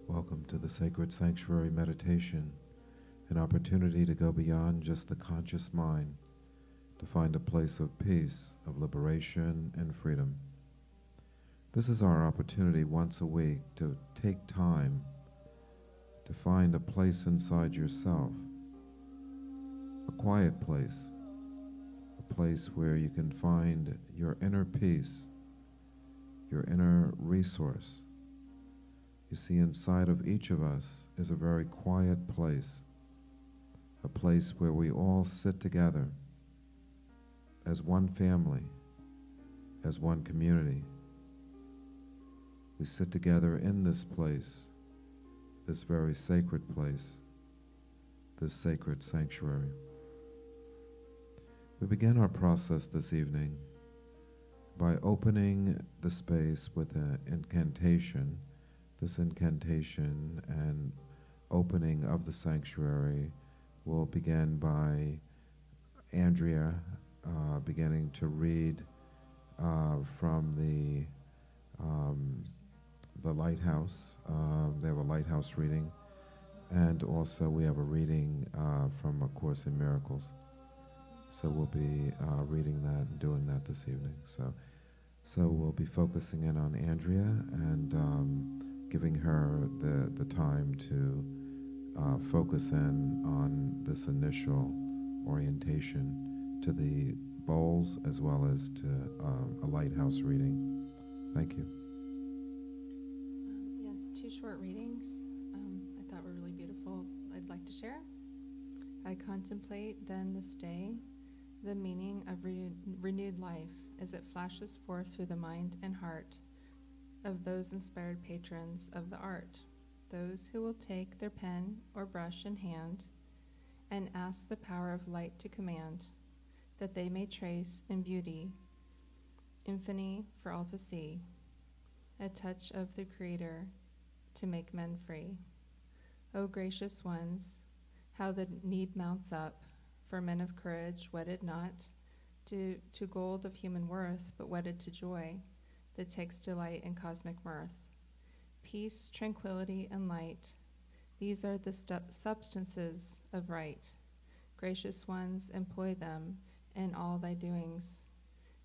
Welcome to the Sacred Sanctuary Meditation, an opportunity to go beyond just the conscious mind, to find a place of peace, of liberation, and freedom. This is our opportunity once a week to take time to find a place inside yourself, a quiet place, a place where you can find your inner peace, your inner resource. You see, inside of each of us is a very quiet place, a place where we all sit together as one family, as one community. We sit together in this place, this very sacred place, this sacred sanctuary. We begin our process this evening by opening the space with an incantation. This incantation and opening of the sanctuary will begin by Andrea beginning to read from the lighthouse. They have a lighthouse reading, and also we have a reading from A Course in Miracles. So we'll be reading that and doing that this evening. So we'll be focusing in on Andrea and giving her the time to focus in on this initial orientation to the bowls as well as to a lighthouse reading. Thank you. Yes, two short readings I thought were really beautiful. I'd like to share. I contemplate then this day the meaning of renewed life as it flashes forth through the mind and heart of those inspired patrons of the art, those who will take their pen or brush in hand and ask the power of light to command, that they may trace in beauty, infinity for all to see, a touch of the Creator to make men free. O gracious ones, how the need mounts up for men of courage, wedded not to gold of human worth, but wedded to joy that takes delight in cosmic mirth. Peace, tranquility, and light, these are the substances of right. Gracious ones, employ them in all thy doings,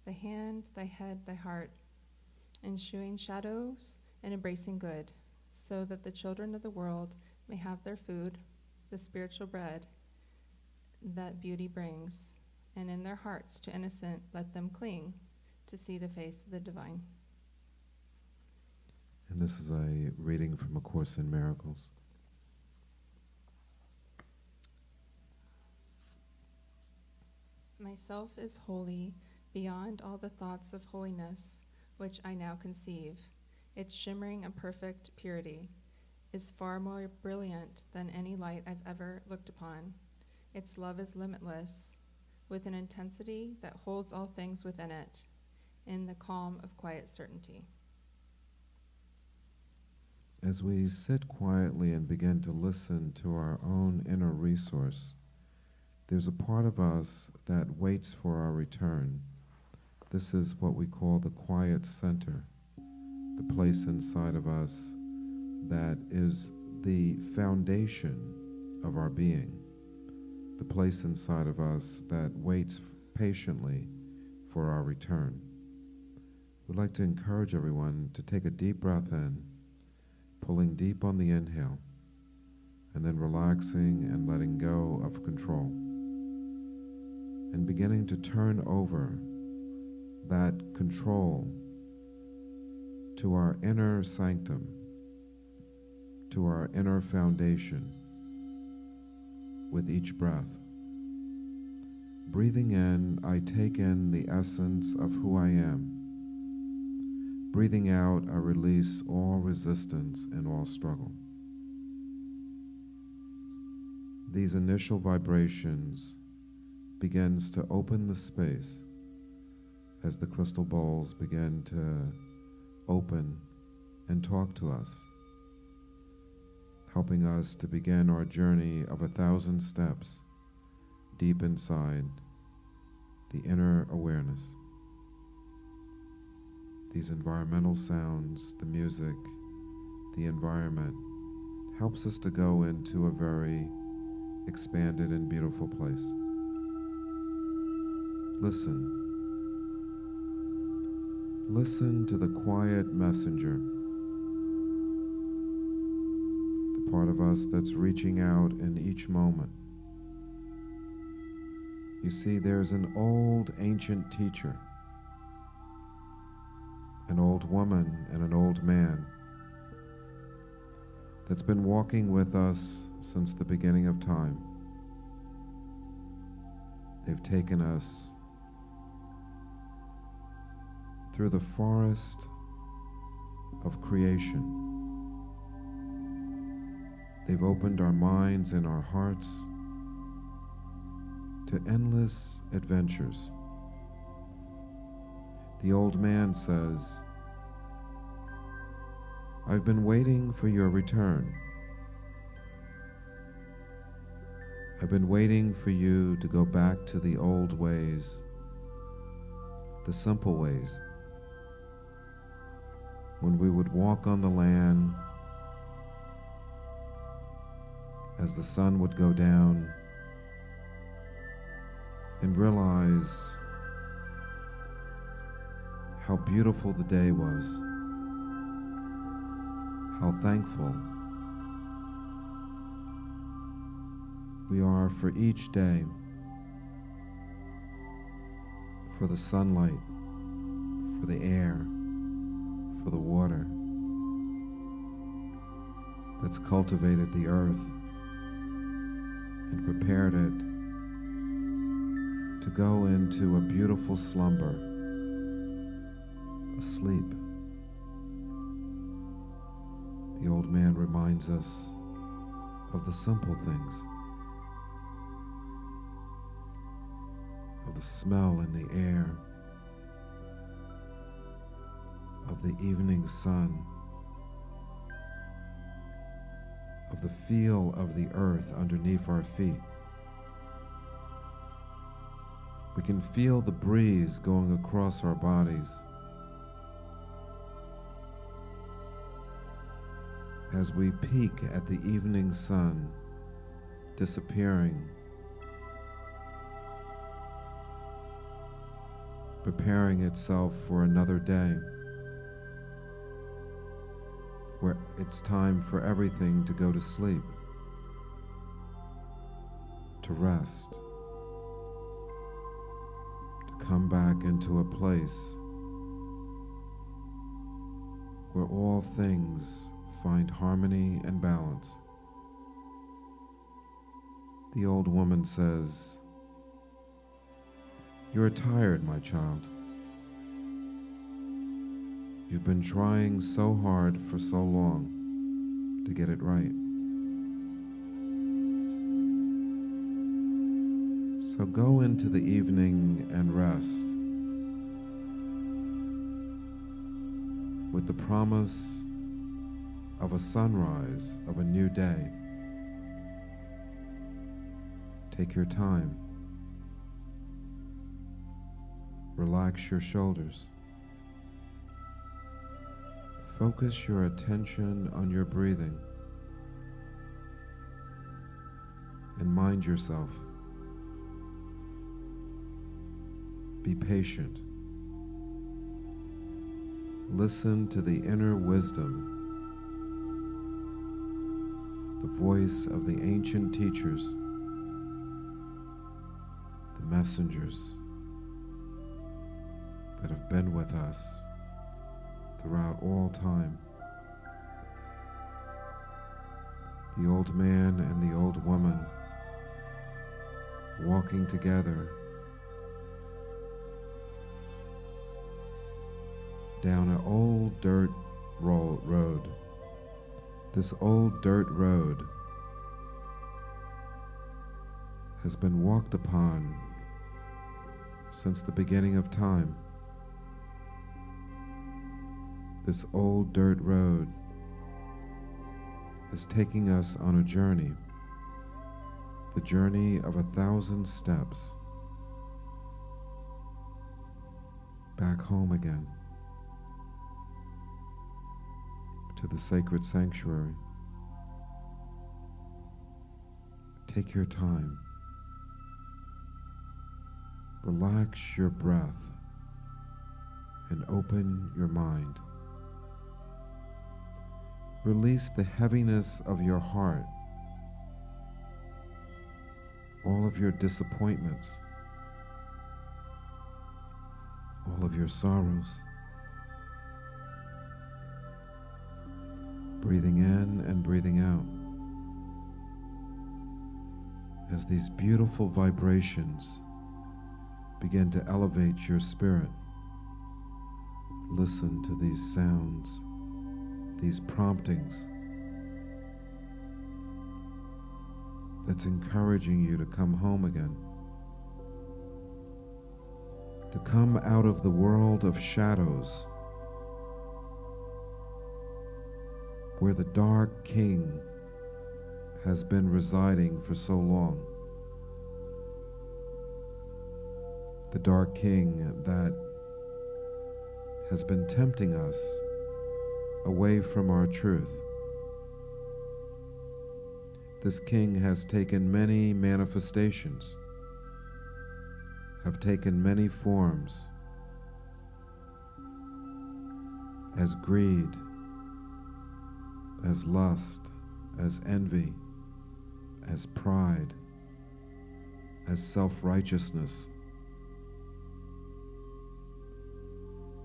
thy hand, thy head, thy heart, eschewing shadows and embracing good, so that the children of the world may have their food, the spiritual bread that beauty brings, and in their hearts to innocent let them cling to see the face of the divine. And this is a reading from A Course in Miracles. Myself is holy beyond all the thoughts of holiness which I now conceive. Its shimmering and perfect purity is far more brilliant than any light I've ever looked upon. Its love is limitless, with an intensity that holds all things within it, in the calm of quiet certainty. As we sit quietly and begin to listen to our own inner resource, there's a part of us that waits for our return. This is what we call the quiet center, the place inside of us that is the foundation of our being, the place inside of us that waits patiently for our return. We'd like to encourage everyone to take a deep breath in, pulling deep on the inhale, and then relaxing and letting go of control, and beginning to turn over that control to our inner sanctum, to our inner foundation with each breath. Breathing in, I take in the essence of who I am. Breathing out, I release all resistance and all struggle. These initial vibrations begins to open the space as the crystal bowls begin to open and talk to us, helping us to begin our journey of 1,000 steps deep inside the inner awareness. These environmental sounds, the music, the environment, helps us to go into a very expanded and beautiful place. Listen. Listen to the quiet messenger, the part of us that's reaching out in each moment. You see, there's an old ancient teacher, an old woman and an old man that's been walking with us since the beginning of time. They've taken us through the forest of creation. They've opened our minds and our hearts to endless adventures. The old man says, "I've been waiting for your return. I've been waiting for you to go back to the old ways, the simple ways, when we would walk on the land as the sun would go down and realize how beautiful the day was, how thankful we are for each day, for the sunlight, for the air, for the water that's cultivated the earth and prepared it to go into a beautiful slumber, a sleep." The old man reminds us of the simple things, of the smell in the air, of the evening sun, of the feel of the earth underneath our feet. We can feel the breeze going across our bodies as we peek at the evening sun disappearing, preparing itself for another day, where it's time for everything to go to sleep, to rest, to come back into a place where all things find harmony and balance. The old woman says, "You're tired, my child. You've been trying so hard for so long to get it right. So go into the evening and rest with the promise of a sunrise of a new day. Take your time. Relax your shoulders. Focus your attention on your breathing and mind yourself. Be patient. Listen to the inner wisdom, the voice of the ancient teachers, the messengers that have been with us throughout all time. The old man and the old woman walking together down an old dirt road. This old dirt road has been walked upon since the beginning of time. This old dirt road is taking us on a journey, the journey of 1,000 steps, back home again, to the sacred sanctuary, Take your time. Relax your breath and open your mind. Release the heaviness of your heart, all of your disappointments, all of your sorrows. Breathing in and breathing out as these beautiful vibrations begin to elevate your spirit. Listen to these sounds, these promptings that's encouraging you to come home again, to come out of the world of shadows where the dark king has been residing for so long. The dark king that has been tempting us away from our truth. This king has taken many manifestations, have taken many forms, as greed, as lust, as envy, as pride, as self-righteousness.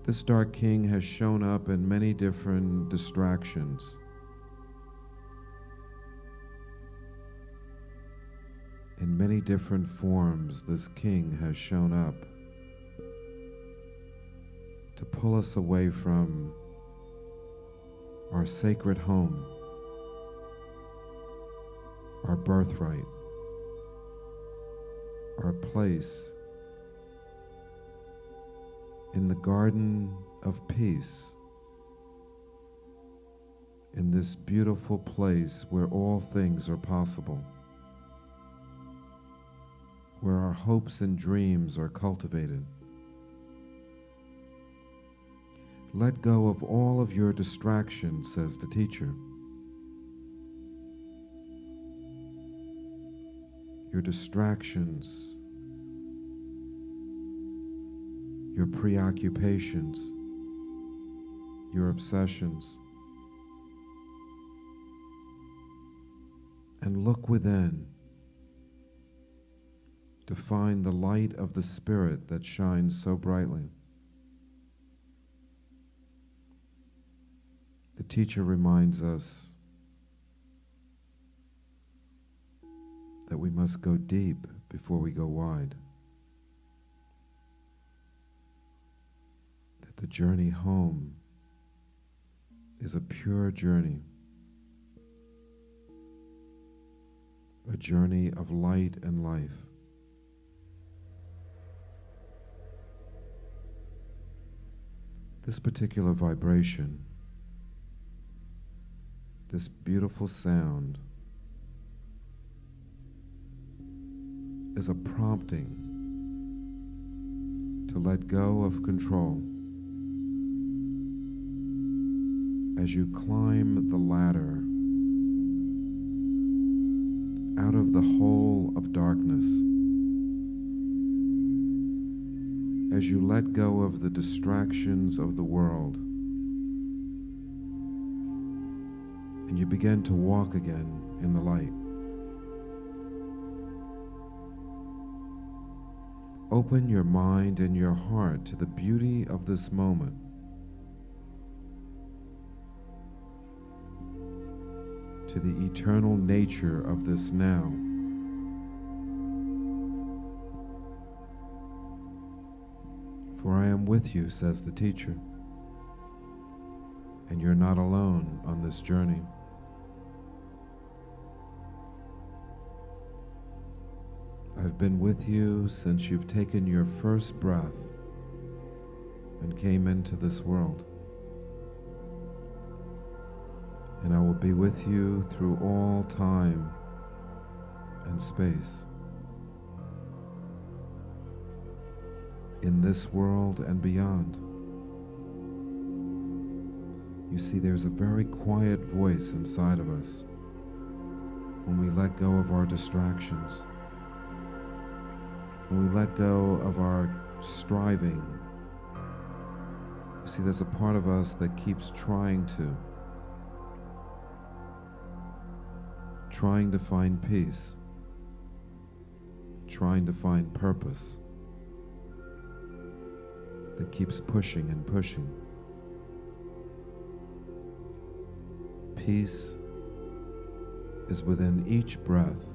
This dark king has shown up in many different distractions. In many different forms, this king has shown up to pull us away from our sacred home, our birthright, our place in the garden of peace, in this beautiful place where all things are possible, where our hopes and dreams are cultivated. Let go of all of your distractions, says the teacher. Your distractions, your preoccupations, your obsessions, and look within to find the light of the Spirit that shines so brightly. The teacher reminds us that we must go deep before we go wide. That the journey home is a pure journey, a journey of light and life. This particular vibration, this beautiful sound, is a prompting to let go of control as you climb the ladder out of the hole of darkness, as you let go of the distractions of the world and you begin to walk again in the light. Open your mind and your heart to the beauty of this moment. To the eternal nature of this now. For I am with you, says the teacher, and you're not alone on this journey. I've been with you since you've taken your first breath and came into this world. And I will be with you through all time and space. In this world and beyond. You see, there's a very quiet voice inside of us when we let go of our distractions, when we let go of our striving. You see, there's a part of us that keeps trying to find peace, trying to find purpose, that keeps pushing and pushing. Peace is within each breath.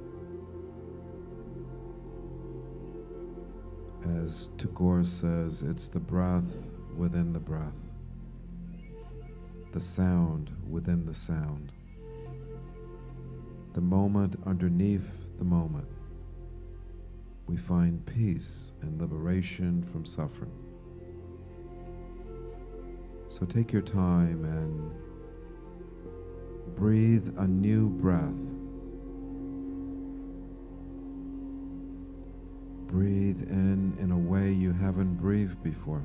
As Tagore says, it's the breath within the breath, the sound within the sound, the moment underneath the moment. We find peace and liberation from suffering. So take your time and breathe a new breath. Breathe in a way you haven't breathed before.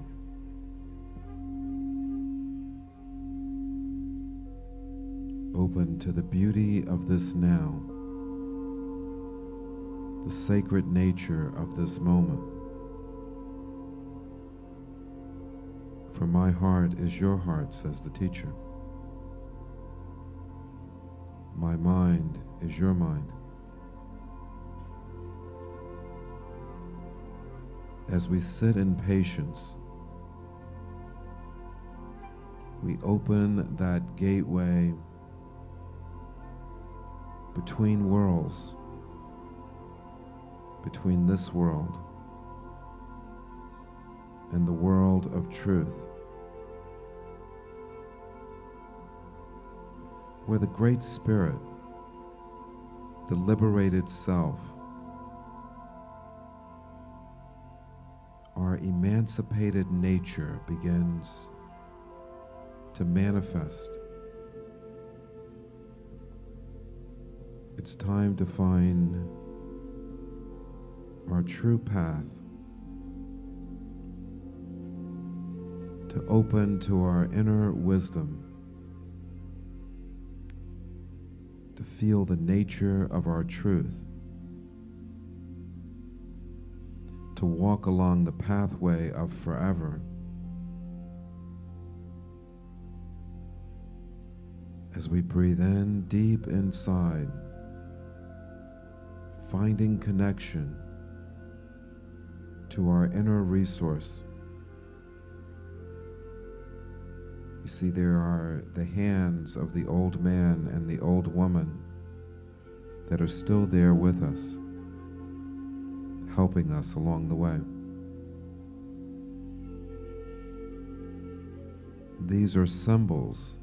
Open to the beauty of this now, the sacred nature of this moment. For my heart is your heart, says the teacher. My mind is your mind. As we sit in patience, we open that gateway between worlds, between this world and the world of truth, where the Great Spirit, the liberated self, our emancipated nature begins to manifest. It's time to find our true path, to open to our inner wisdom, to feel the nature of our truth, to walk along the pathway of forever. As we breathe in deep inside, finding connection to our inner resource. You see, there are the hands of the old man and the old woman that are still there with us, helping us along the way. These are symbols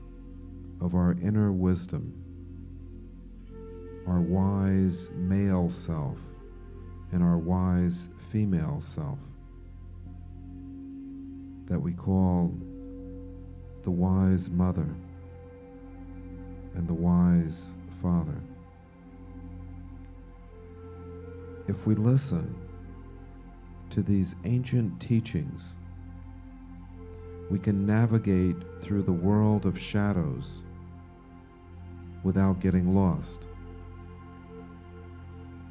of our inner wisdom, our wise male self and our wise female self that we call the wise mother and the wise father. If we listen to these ancient teachings, we can navigate through the world of shadows without getting lost.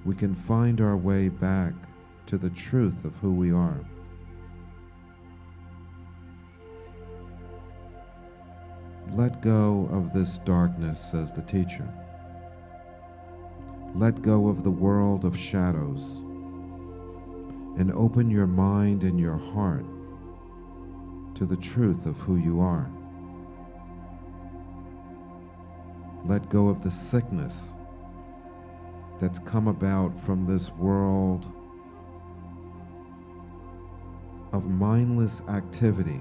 We can find our way back to the truth of who we are. Let go of this darkness, says the teacher. Let go of the world of shadows and open your mind and your heart to the truth of who you are. Let go of the sickness that's come about from this world of mindless activity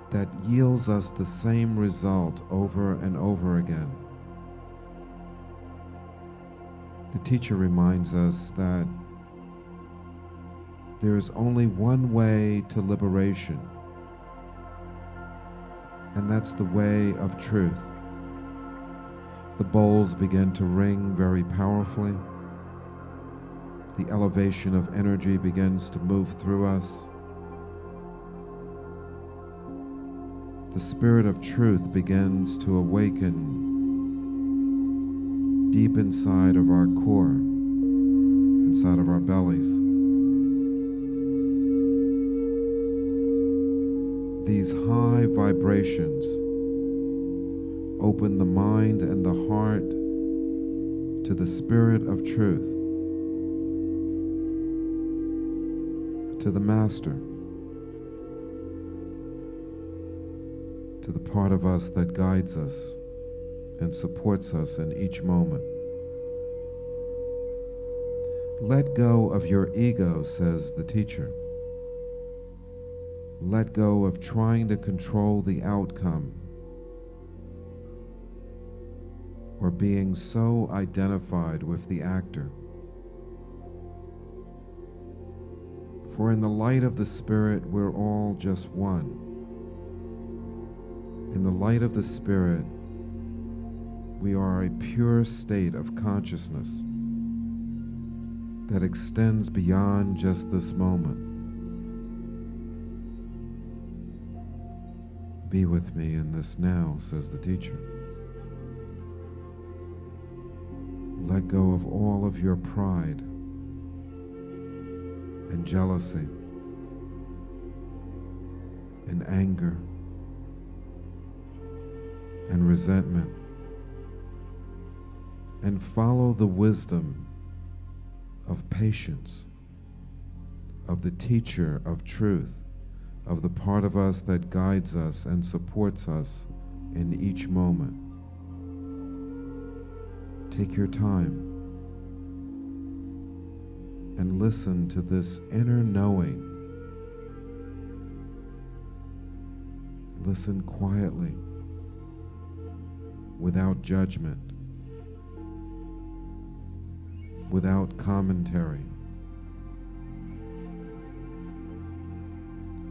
that yields us the same result over and over again. The teacher reminds us that there is only one way to liberation, and that's the way of truth. The bowls begin to ring very powerfully. The elevation of energy begins to move through us. The spirit of truth begins to awaken deep inside of our core, inside of our bellies. These high vibrations open the mind and the heart to the spirit of truth, to the Master, to the part of us that guides us and supports us in each moment. Let go of your ego, says the teacher. Let go of trying to control the outcome or being so identified with the actor. For in the light of the Spirit, we're all just one. In the light of the Spirit, we are a pure state of consciousness that extends beyond just this moment. Be with me in this now, says the teacher. Let go of all of your pride and jealousy and anger and resentment, and follow the wisdom of patience, of the teacher of truth, of the part of us that guides us and supports us in each moment. Take your time and listen to this inner knowing. Listen quietly, without judgment, without commentary.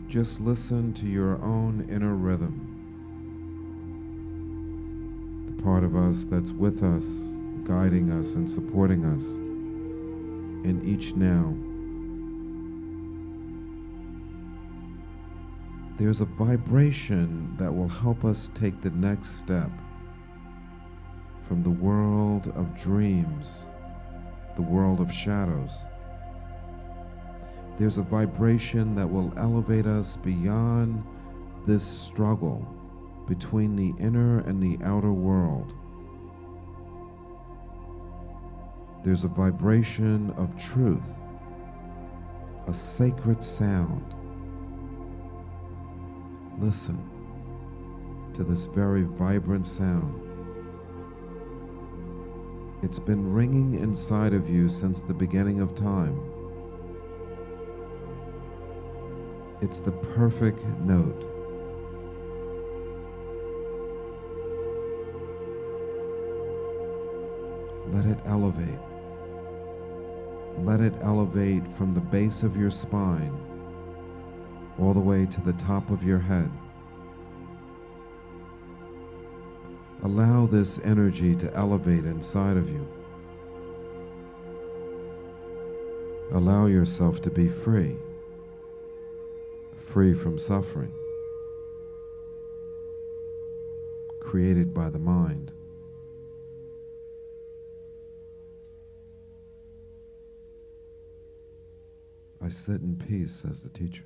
Just listen to your own inner rhythm, the part of us that's with us, guiding us and supporting us in each now. There's a vibration that will help us take the next step from the world of dreams, the world of shadows. There's a vibration that will elevate us beyond this struggle between the inner and the outer world. There's a vibration of truth, a sacred sound. Listen to this very vibrant sound. It's been ringing inside of you since the beginning of time. It's the perfect note. Let it elevate. Let it elevate from the base of your spine all the way to the top of your head. Allow this energy to elevate inside of you. Allow yourself to be free, free from suffering, created by the mind. I sit in peace, says the teacher,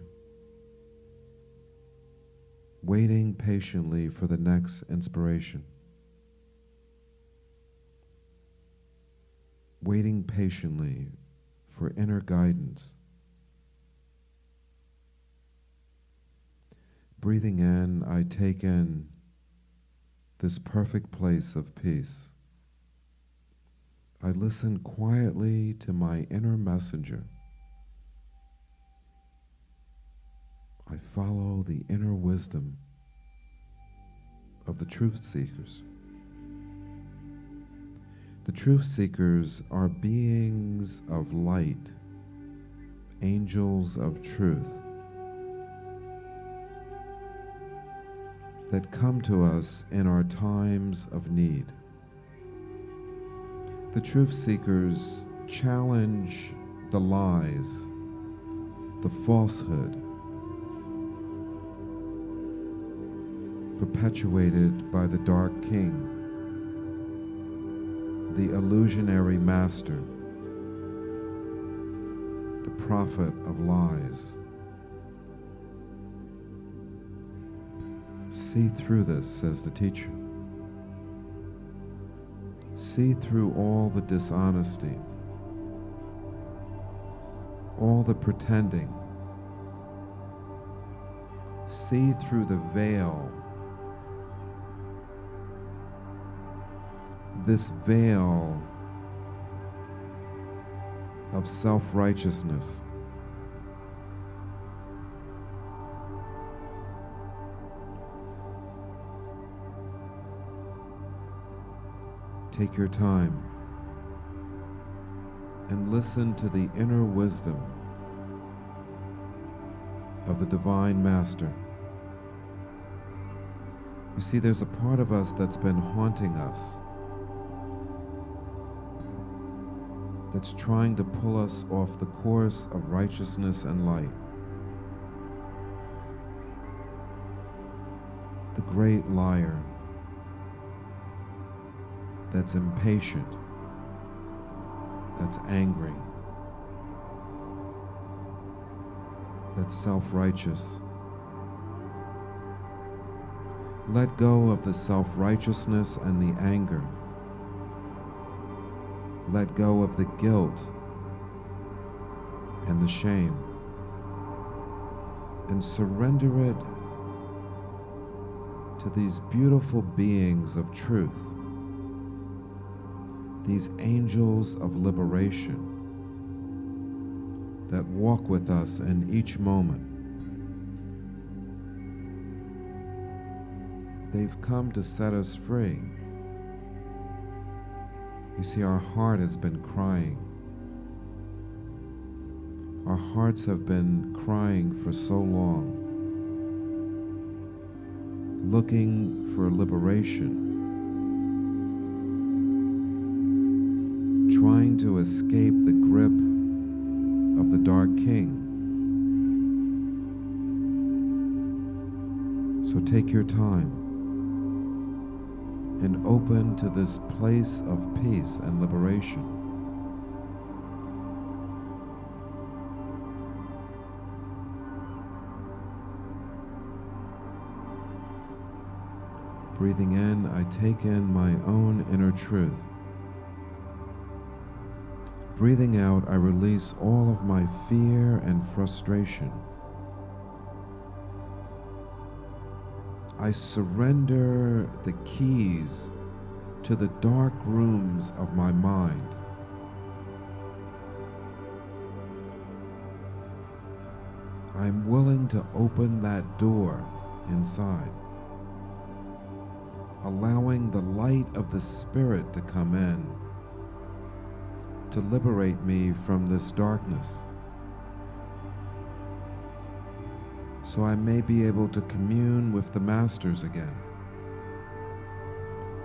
waiting patiently for the next inspiration, waiting patiently for inner guidance. Breathing in, I take in this perfect place of peace. I listen quietly to my inner messenger. I follow the inner wisdom of the truth seekers. The truth seekers are beings of light, angels of truth, that come to us in our times of need. The truth seekers challenge the lies, the falsehood, perpetuated by the dark king, the illusionary master, the prophet of lies. See through this, says the teacher. See through all the dishonesty, all the pretending. See through the veil, this veil of self-righteousness. Take your time and listen to the inner wisdom of the Divine Master. You see, there's a part of us that's been haunting us, that's trying to pull us off the course of righteousness and light. The great liar that's impatient, that's angry, that's self-righteous. Let go of the self-righteousness and the anger. Let go of the guilt and the shame, and surrender it to these beautiful beings of truth, these angels of liberation that walk with us in each moment. They've come to set us free. You see, our heart has been crying. Our hearts have been crying for so long, looking for liberation, trying to escape the grip of the Dark King. So take your time and open to this place of peace and liberation. Breathing in, I take in my own inner truth. Breathing out, I release all of my fear and frustration. I surrender the keys to the dark rooms of my mind. I'm willing to open that door inside, allowing the light of the Spirit to come in, to liberate me from this darkness, so I may be able to commune with the Masters again.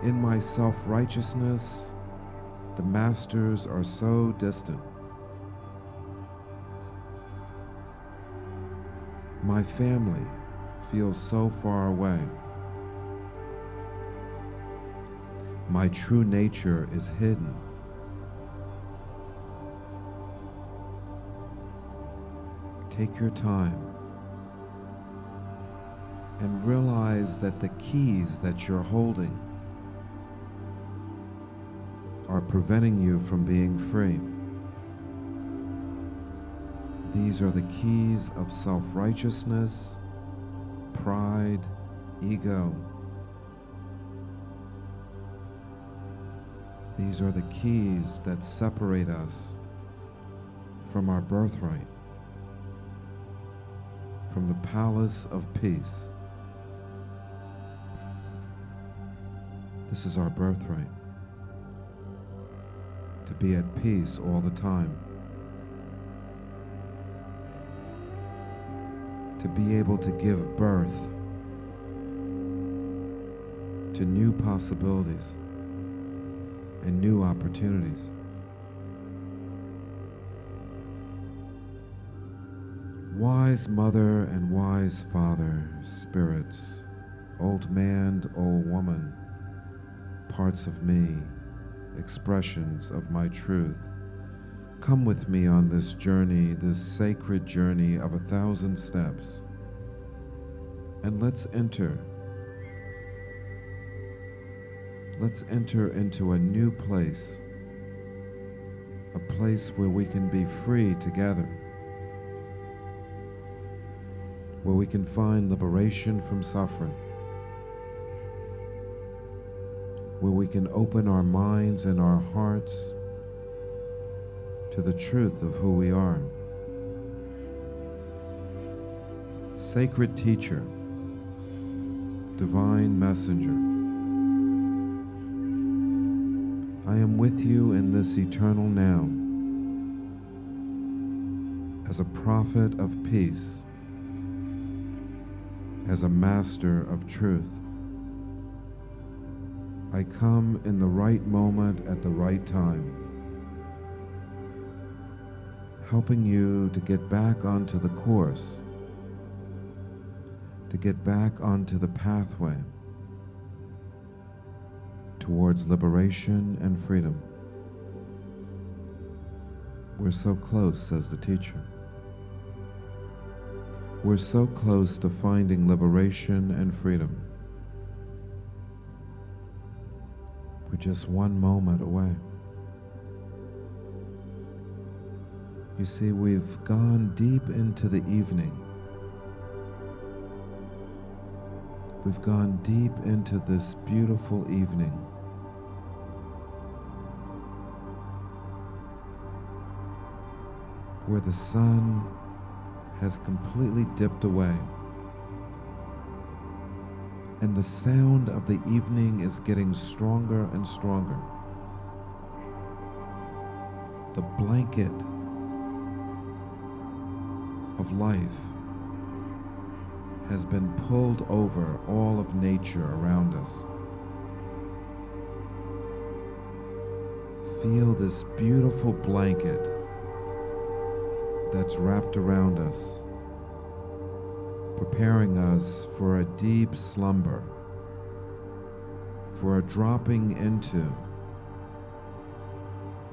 In my self-righteousness, the Masters are so distant. My family feels so far away. My true nature is hidden. Take your time and realize that the keys that you're holding are preventing you from being free. These are the keys of self-righteousness, pride, ego. These are the keys that separate us from our birthright, from the palace of peace. This is our birthright, to be at peace all the time, to be able to give birth to new possibilities and new opportunities. Wise mother and wise father, spirits, old man, old woman, parts of me, expressions of my truth. Come with me on this journey, this sacred journey of 1,000 steps, and let's enter into a new place, a place where we can be free together, where we can find liberation from suffering, where we can open our minds and our hearts to the truth of who we are. Sacred teacher, divine messenger, I am with you in this eternal now, as a prophet of peace, as a master of truth. I come in the right moment at the right time, helping you to get back onto the course, to get back onto the pathway towards liberation and freedom. We're so close, says the teacher. We're so close to finding liberation and freedom. We're just one moment away. You see, we've gone deep into the evening. We've gone deep into this beautiful evening. Where the sun has completely dipped away. And the sound of the evening is getting stronger and stronger. The blanket of life has been pulled over all of nature around us. Feel this beautiful blanket that's wrapped around us, preparing us for a deep slumber, for a dropping into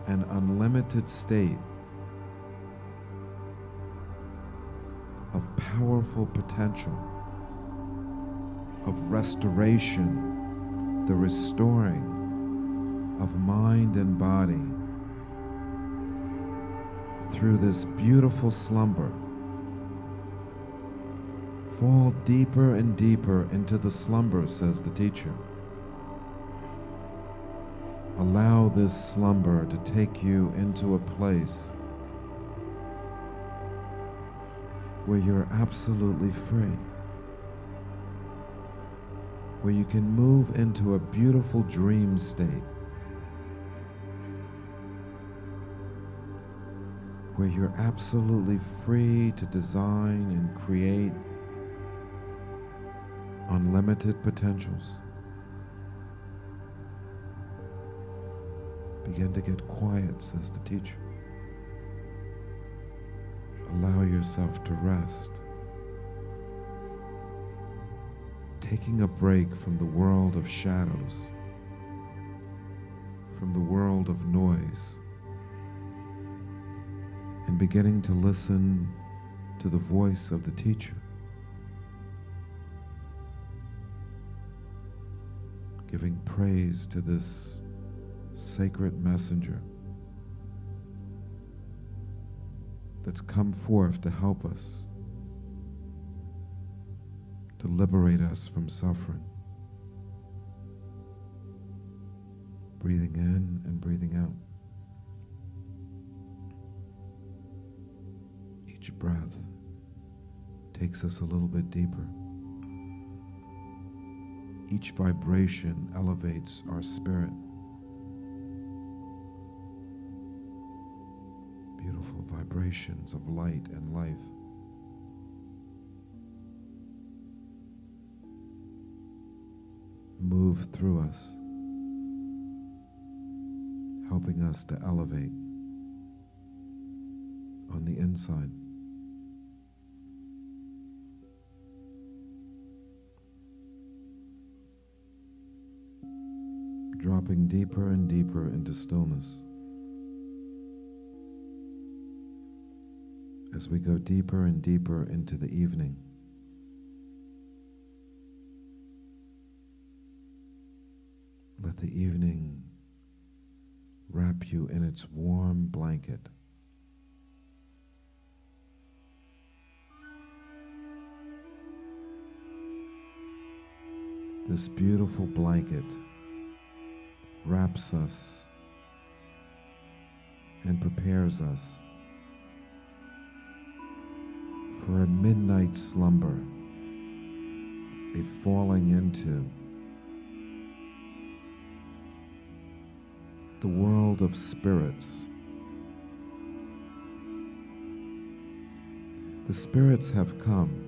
an unlimited state of powerful potential, of restoration, the restoring of mind and body through this beautiful slumber. Fall deeper and deeper into the slumber, says the teacher. Allow this slumber to take you into a place where you're absolutely free, where you can move into a beautiful dream state, where you're absolutely free to design and create unlimited potentials. Begin to get quiet, says the teacher. Allow yourself to rest, taking a break from the world of shadows, from the world of noise, and beginning to listen to the voice of the teacher, giving praise to this sacred messenger that's come forth to help us, to liberate us from suffering. Breathing in and breathing out. Each breath takes us a little bit deeper. Each vibration elevates our spirit. Beautiful vibrations of light and life. Move through us, helping us to elevate on the inside. dropping deeper and deeper into stillness. As we go deeper and deeper into the evening, let the evening wrap you in its warm blanket. This beautiful blanket wraps us and prepares us for a midnight slumber, a falling into the world of spirits. The spirits have come,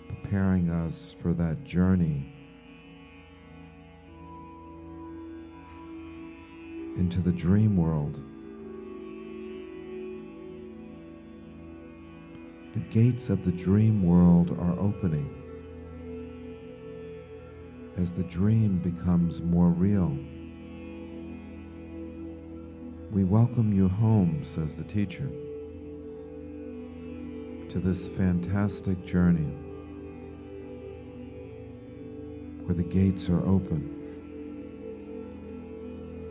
preparing us for that journey into the dream world. The gates of the dream world are opening as the dream becomes more real. We welcome you home, says the teacher, to this fantastic journey where the gates are open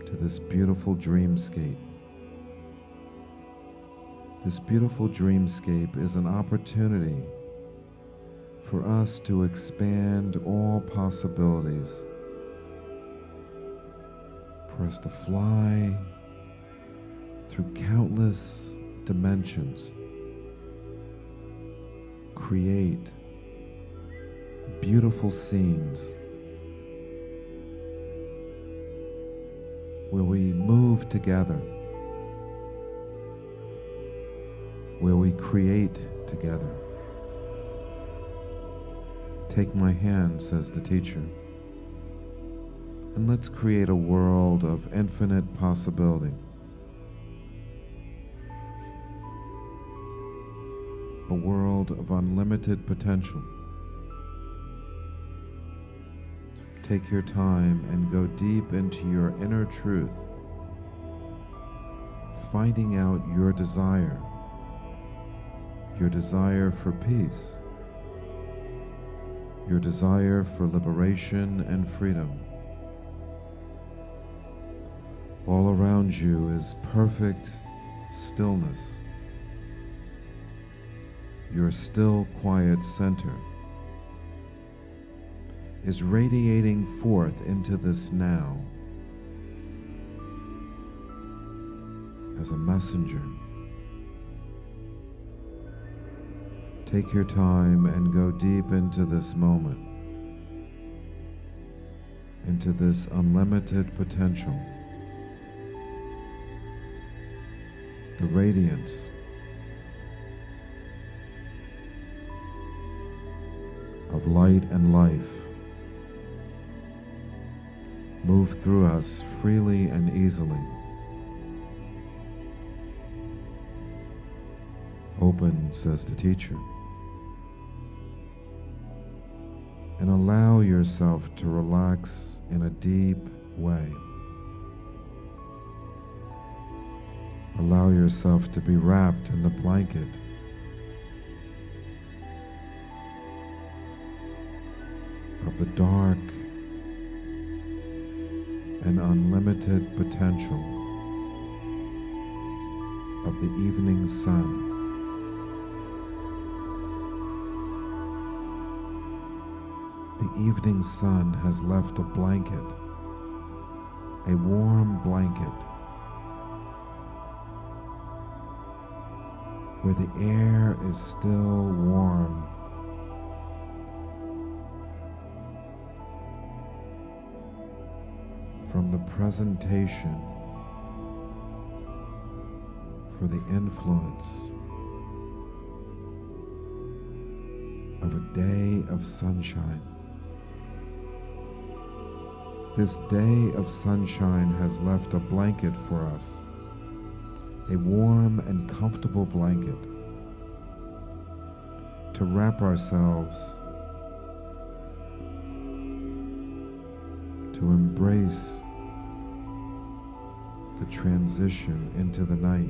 to this beautiful dreamscape. This beautiful dreamscape is an opportunity for us to expand all possibilities, for us to fly through countless dimensions, create beautiful scenes where we move together, where we create together. Take my hand, says the teacher, and let's create a world of infinite possibility. A world of unlimited potential. Take your time and go deep into your inner truth, finding out your desire for peace, your desire for liberation and freedom. All around you is perfect stillness. Your still, quiet center is radiating forth into this now as a messenger. Take your time and go deep into this moment, into this unlimited potential, the radiance of light and life move through us freely and easily. Open, says the teacher, and allow yourself to relax in a deep way. Allow yourself to be wrapped in the blanket of the dark and unlimited potential of the evening sun. The evening sun has left a blanket, a warm blanket, where the air is still warm. From the presentation for the influence of a day of sunshine. This day of sunshine has left a blanket for us, a warm and comfortable blanket to wrap ourselves, to embrace the transition into the night.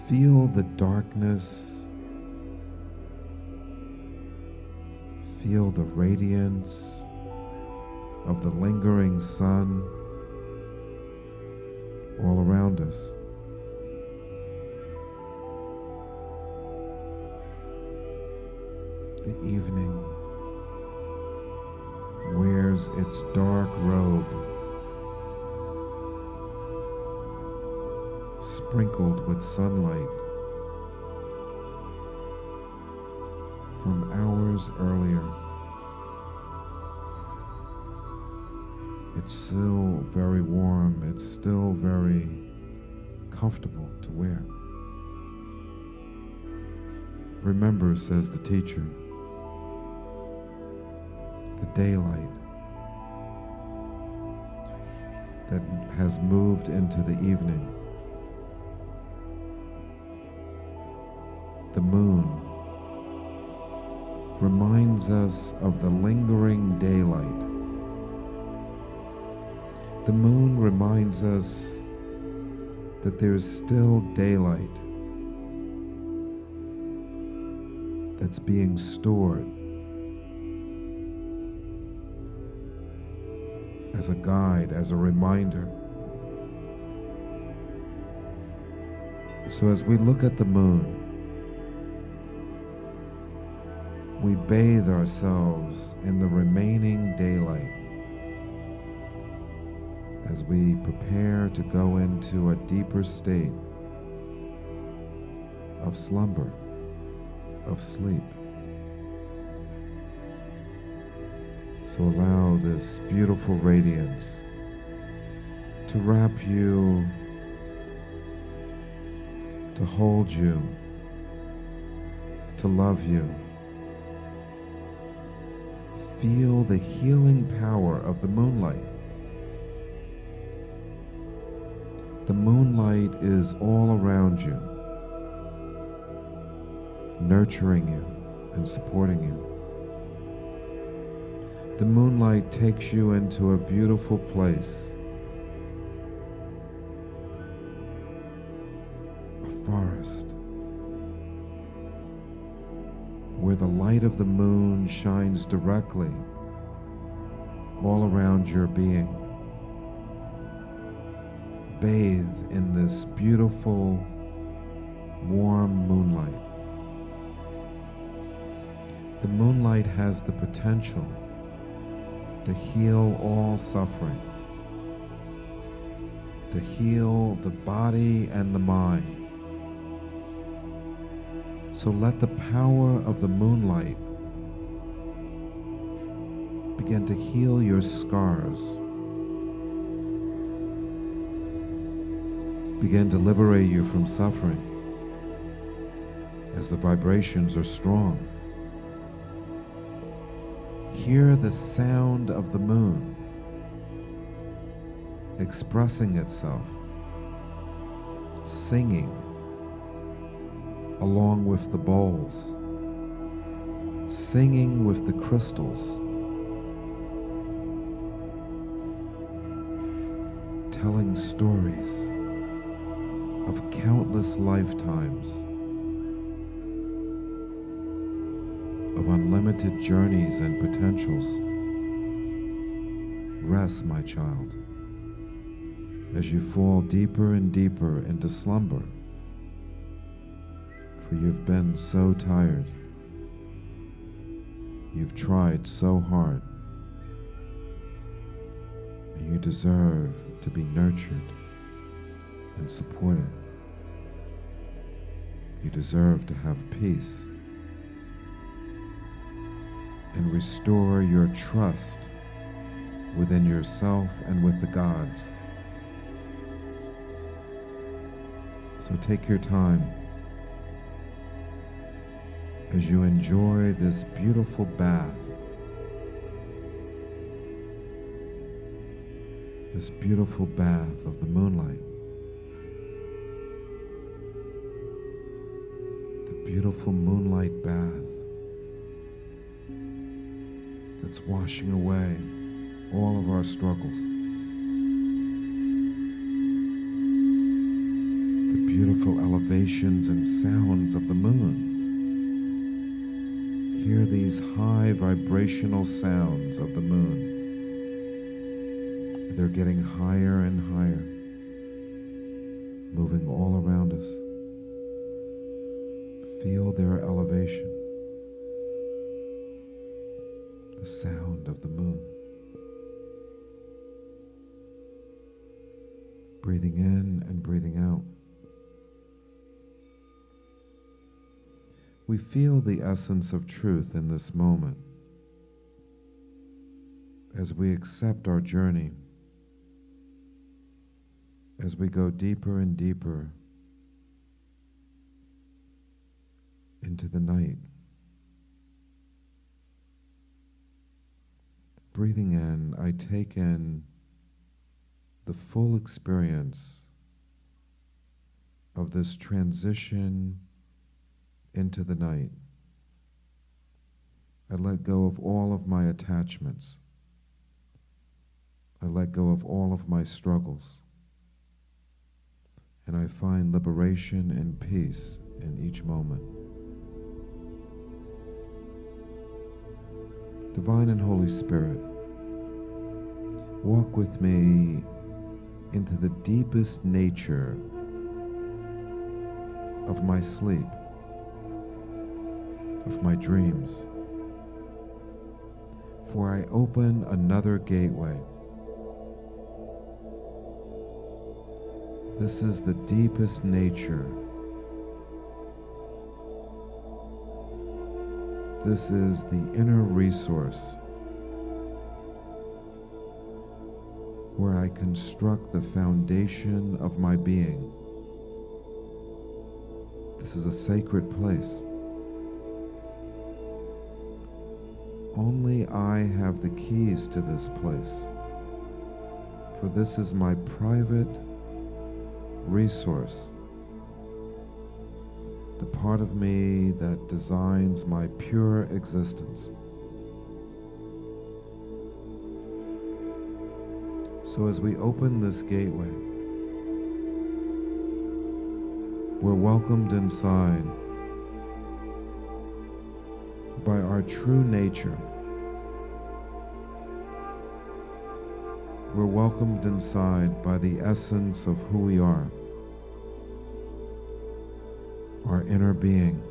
Feel the darkness, feel the radiance of the lingering sun all around us. The evening wears its dark robe, sprinkled with sunlight from hours earlier. It's still very warm, it's still very comfortable to wear. Remember, says the teacher, the daylight that has moved into the evening. The moon reminds us of the lingering daylight. The moon reminds us that there is still daylight that's being stored as a guide, as a reminder. So as we look at the moon, we bathe ourselves in the remaining daylight as we prepare to go into a deeper state of slumber, of sleep. So allow this beautiful radiance to wrap you, to hold you, to love you. Feel the healing power of the moonlight. The moonlight is all around you, nurturing you and supporting you. The moonlight takes you into a beautiful place, a forest, where the light of the moon shines directly all around your being. Bathe in this beautiful, warm moonlight. The moonlight has the potential to heal all suffering, to heal the body and the mind. So let the power of the moonlight begin to heal your scars, begin to liberate you from suffering as the vibrations are strong. Hear the sound of the moon expressing itself, singing along with the bowls, singing with the crystals, telling stories of countless lifetimes of unlimited journeys and potentials. Rest, my child, as you fall deeper and deeper into slumber, for you've been so tired. You've tried so hard, and you deserve to be nurtured and supported. You deserve to have peace and restore your trust within yourself and with the gods. So take your time as you enjoy this beautiful bath, this beautiful bath of the moonlight, the beautiful moonlight bath that's washing away all of our struggles. The beautiful elevations and sounds of the moon. Hear these high vibrational sounds of the moon. They're getting higher and higher, moving all around us. Feel their elevation. The sound of the moon. Breathing in and breathing out. We feel the essence of truth in this moment as we accept our journey, as we go deeper and deeper into the night. Breathing in, I take in the full experience of this transition into the night. I let go of all of my attachments. I let go of all of my struggles. And I find liberation and peace in each moment. Divine and Holy Spirit, walk with me into the deepest nature of my sleep, of my dreams. For I open another gateway. This is the deepest nature. This is the inner resource where I construct the foundation of my being. This is a sacred place. Only I have the keys to this place, for this is my private resource, the part of me that designs my pure existence. So as we open this gateway, we're welcomed inside by our true nature. We're welcomed inside by the essence of who we are, our inner being.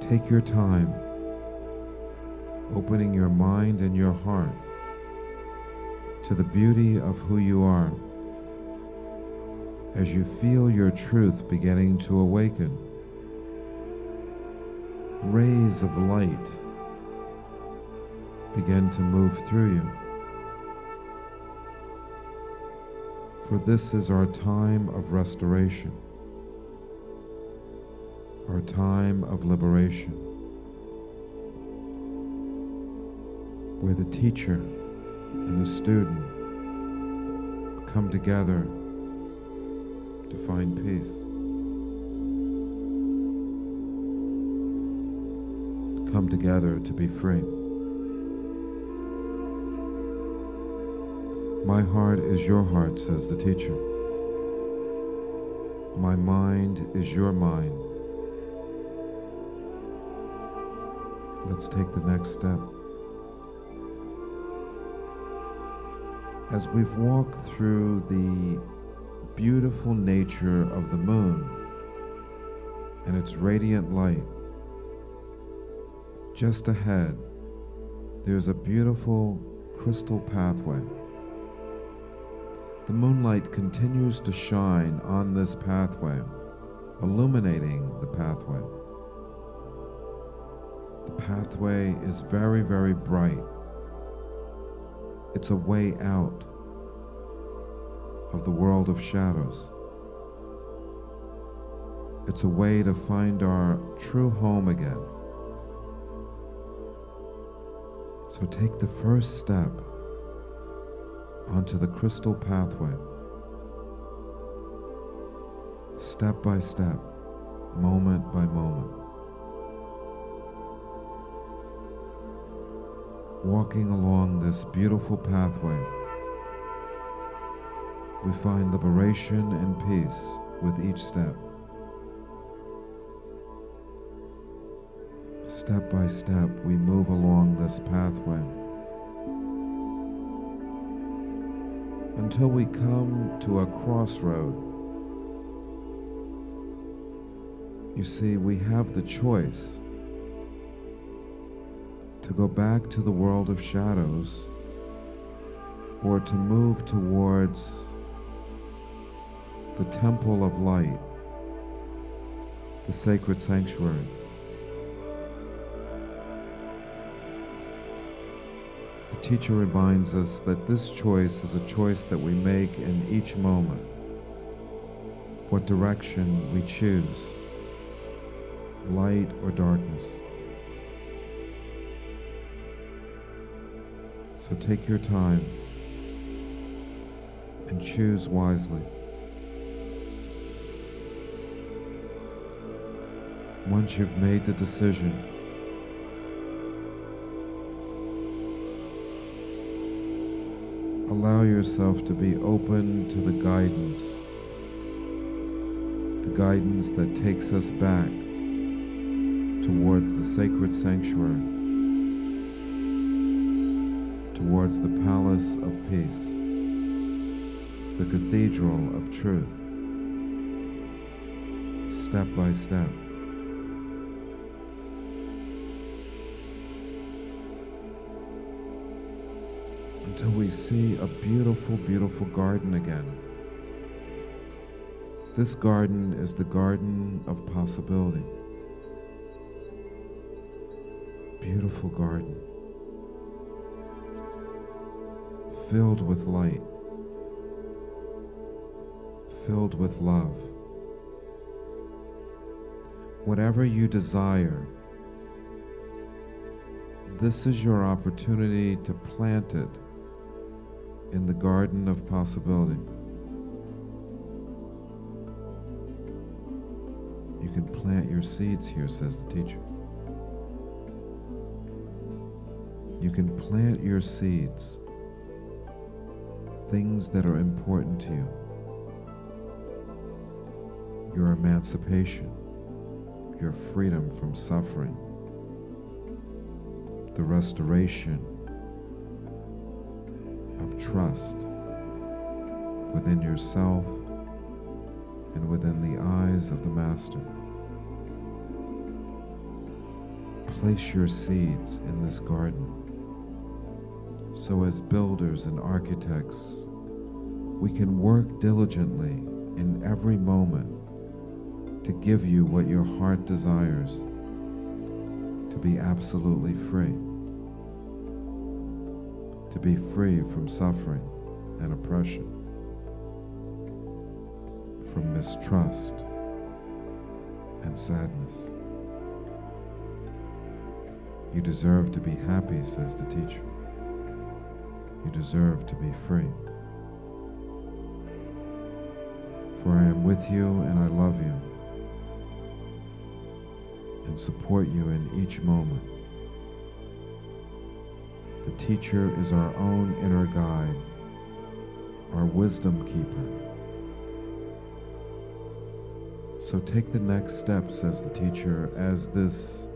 Take your time, opening your mind and your heart to the beauty of who you are as you feel your truth beginning to awaken. Rays of light begin to move through you. For this is our time of restoration, our time of liberation, where the teacher and the student come together to find peace, to come together to be free. My heart is your heart, says the teacher. My mind is your mind. Let's take the next step. As we've walked through the beautiful nature of the moon and its radiant light, just ahead, there's a beautiful crystal pathway. The moonlight continues to shine on this pathway, illuminating the pathway. The pathway is very, very bright. It's a way out of the world of shadows. It's a way to find our true home again. So take the first step onto the crystal pathway, step by step, moment by moment. Walking along this beautiful pathway, we find liberation and peace with each step. Step by step, we move along this pathway until we come to a crossroad. You see, we have the choice to go back to the world of shadows or to move towards the temple of light, the sacred sanctuary. The teacher reminds us that this choice is a choice that we make in each moment, what direction we choose, light or darkness. So take your time and choose wisely. Once you've made the decision, allow yourself to be open to the guidance that takes us back towards the sacred sanctuary, towards the palace of peace, the cathedral of truth, step by step. Until we see a beautiful, beautiful garden again. This garden is the garden of possibility. Beautiful garden, filled with light, filled with love. Whatever you desire, this is your opportunity to plant it in the garden of possibility. You can plant your seeds here, says the teacher. You can plant your seeds, things that are important to you. Your emancipation, your freedom from suffering, the restoration of trust within yourself and within the eyes of the Master. Place your seeds in this garden, so as builders and architects, we can work diligently in every moment to give you what your heart desires, to be absolutely free. To be free from suffering and oppression, from mistrust and sadness. You deserve to be happy, says the teacher. You deserve to be free. For I am with you and I love you and support you in each moment. The teacher is our own inner guide, our wisdom keeper. So take the next step, says the teacher, as this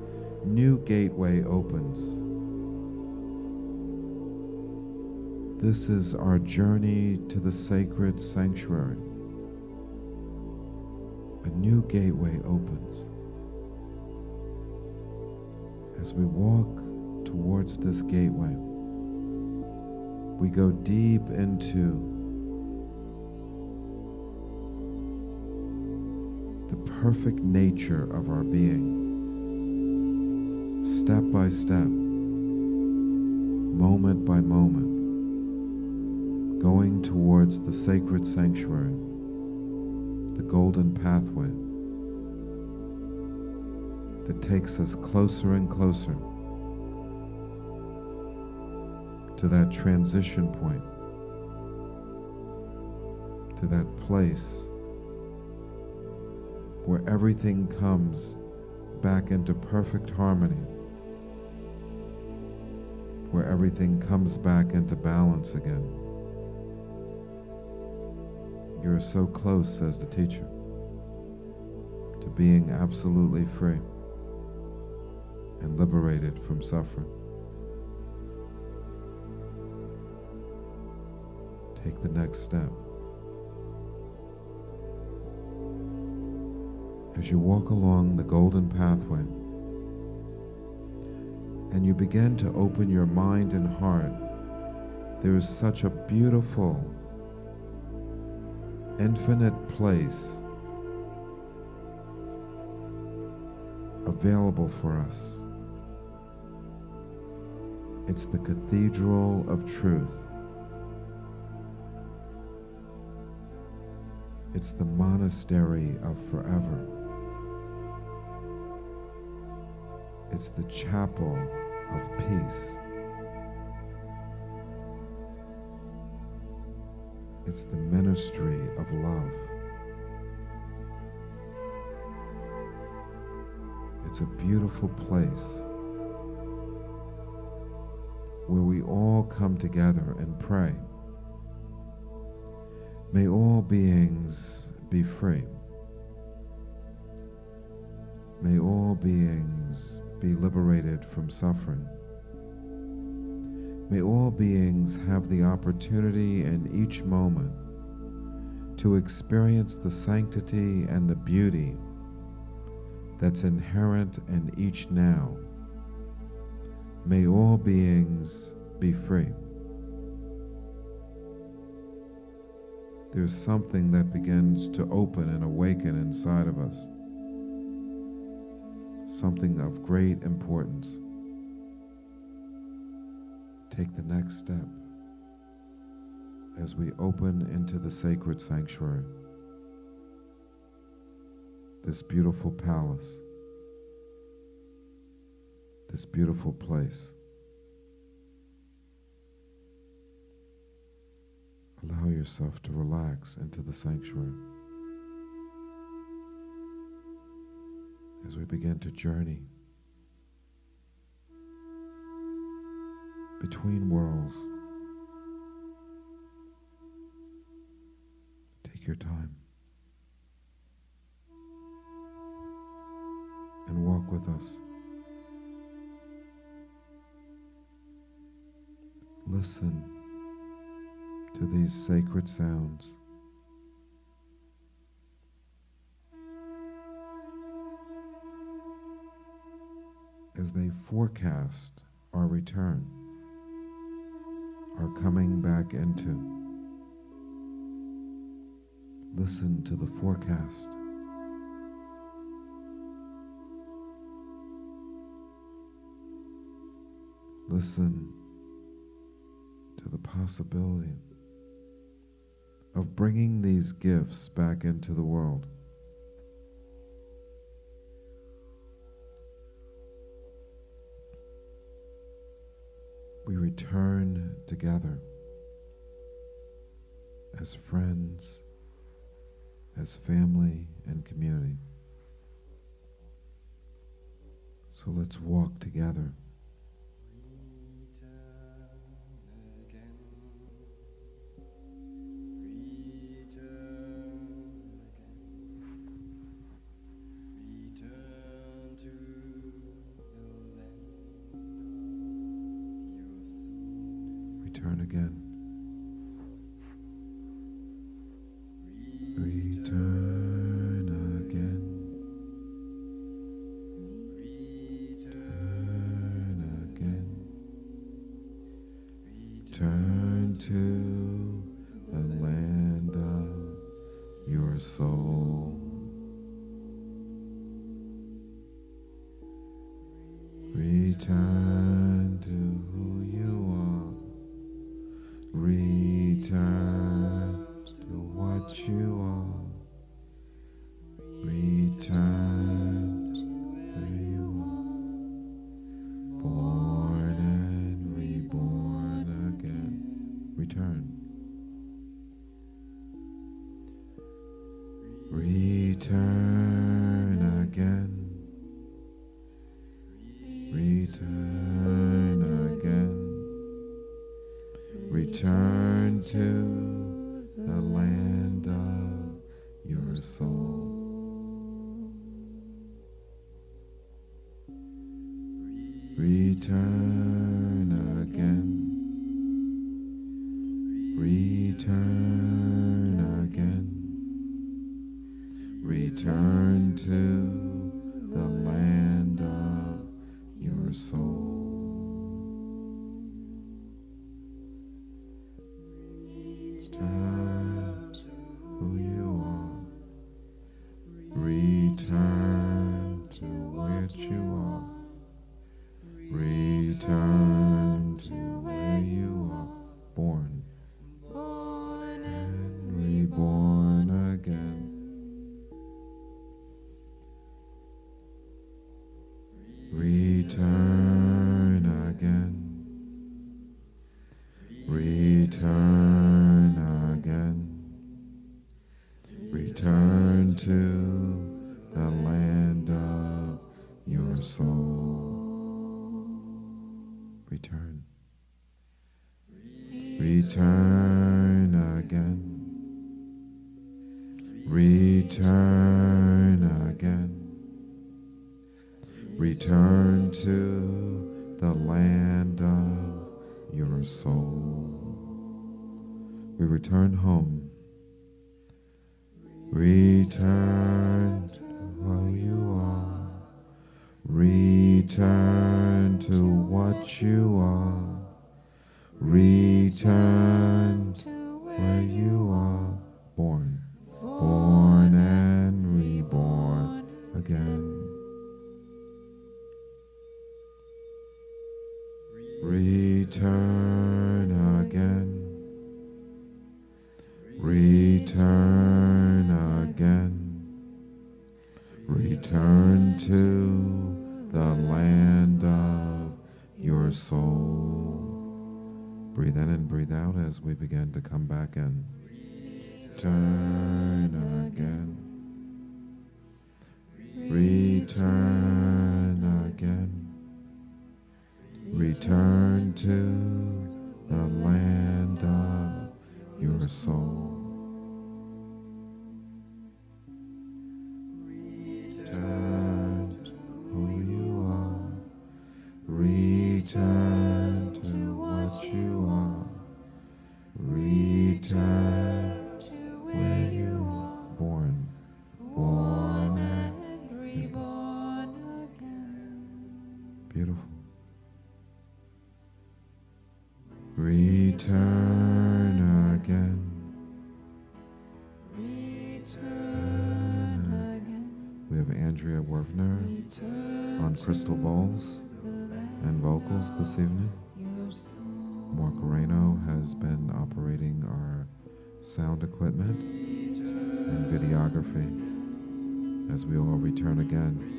new gateway opens. This is our journey to the sacred sanctuary. A new gateway opens. As we walk towards this gateway, we go deep into the perfect nature of our being, step by step, moment by moment, going towards the sacred sanctuary, the golden pathway that takes us closer and closer to that transition point, to that place where everything comes back into perfect harmony, where everything comes back into balance again. You're so close, says the teacher, to being absolutely free and liberated from suffering. Take the next step. As you walk along the golden pathway and you begin to open your mind and heart, there is such a beautiful, infinite place available for us. It's the cathedral of truth. It's the monastery of forever. It's the chapel of peace. It's the ministry of love. It's a beautiful place where we all come together and pray. May all beings be free. May all beings be liberated from suffering. May all beings have the opportunity in each moment to experience the sanctity and the beauty that's inherent in each now. May all beings be free. There's something that begins to open and awaken inside of us. Something of great importance. Take the next step as we open into the sacred sanctuary, this beautiful palace, this beautiful place. Allow yourself to relax into the sanctuary as we begin to journey between worlds. Take your time and walk with us. Listen to these sacred sounds. As they forecast our return, our coming back into. Listen to the forecast. Listen to the possibility of bringing these gifts back into the world. We return together as friends, as family and community. So let's walk together. Return again. Return again. Return again. Return to the land of your soul. Return to who you are. Return to what you are. Return to where you are. Born and reborn again. Return. Return again. Return again. Return to the land of your soul. Return again. Return again. Return to the land of your soul. Return to who you are. Return to what you are. Return to where you are born. Born and reborn again. Return again. Return again. Return to the land of your soul. Return. Return again. Return again. Return to the land of your soul. We return home. Return to who you are. Return to what you are. Return to where you are born. Born and reborn again. Return again. Return again. Return to the land of your soul. Breathe in and breathe out as we begin to come back in. Return again. Return again. Return to the land of your soul. Return to who you are. Return to what you are. Return to where you are born. Born and reborn again. Beautiful. Return again. Return again. We have Andrea Werfner on crystal bowls and vocals this evening. Mark Moreno has been operating our sound equipment and videography as we all return again.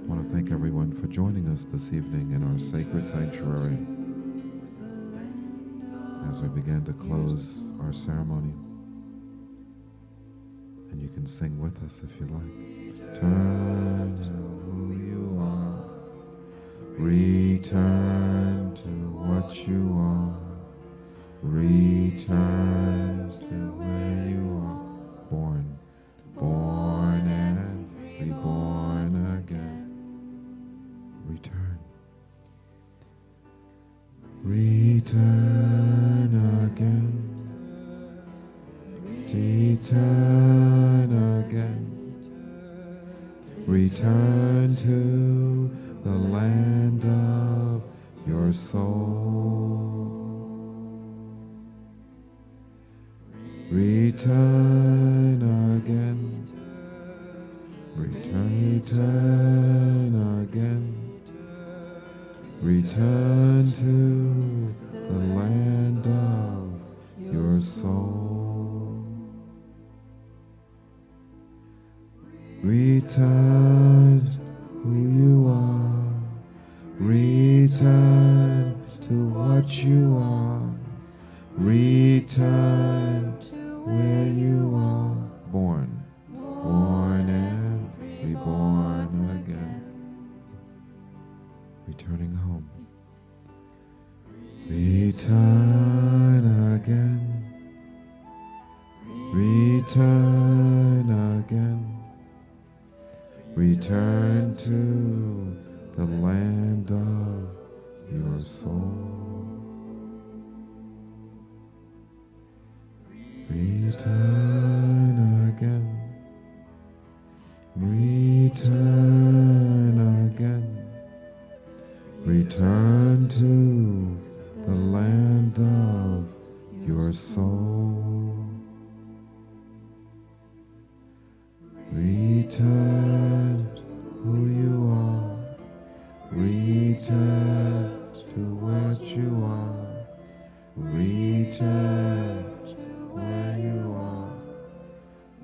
I want to thank everyone for joining us this evening in our sacred sanctuary as we begin to close our ceremony. And you can sing with us if you like. Turn to who you are. Return to what you are. Return to where you are born. Born and reborn again. Return. Return again. Return again. Return to the land of your soul. Return again. Return again. Return to the land of your soul. Return who you are. Return to what you are. Return to where you are born. Born and reborn again. Returning home. Return Return again. Return again. Return to the land of your soul. Return again. Return again. Return to the land of your soul. Return to who you are. Return to what you are. Return to where you are.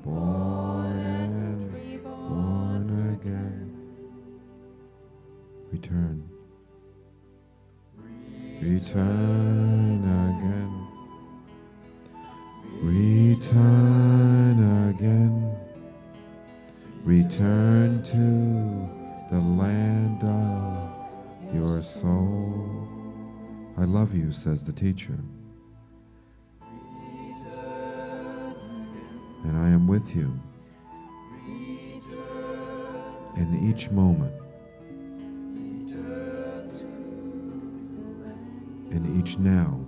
Born and reborn again. Return. Return again. Return again. Return to the land of your soul. I love you, says the teacher. And I am with you in each moment, in each now,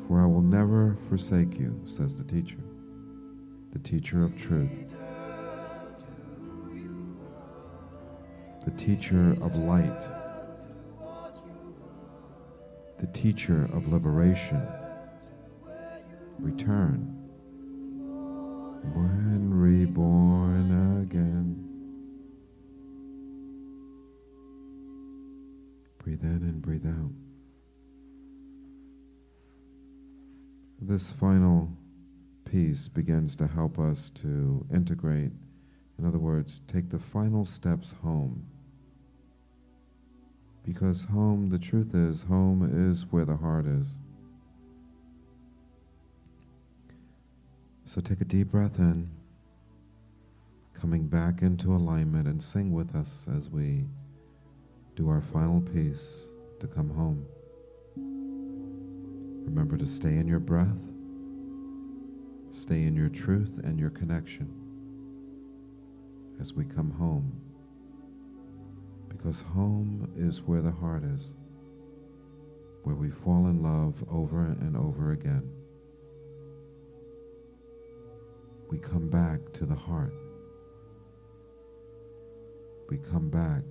for I will never forsake you, says the teacher of truth, the teacher of light, the teacher of liberation. Return when reborn again. Breathe in and breathe out. This final piece begins to help us to integrate, in other words, take the final steps home. Because home, the truth is, home is where the heart is. So take a deep breath in, coming back into alignment, and sing with us as we do our final piece to come home. Remember to stay in your breath, stay in your truth and your connection as we come home. Because home is where the heart is, where we fall in love over and over again. We come back to the heart. We come back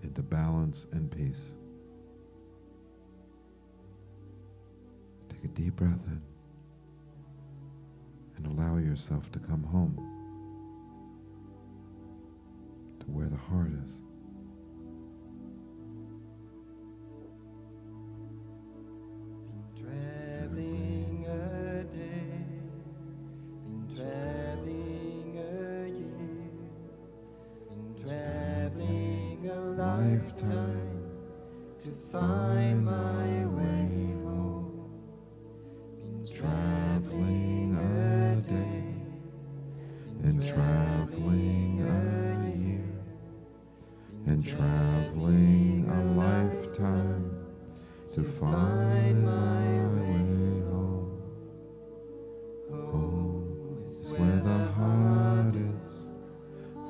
into balance and peace. Take a deep breath in and allow yourself to come home to where the heart is. Traveling a day, been traveling a year, been traveling a lifetime to find my way home. Been traveling a day, And traveling a year, and traveling a lifetime to find my way home. Home is where the heart is.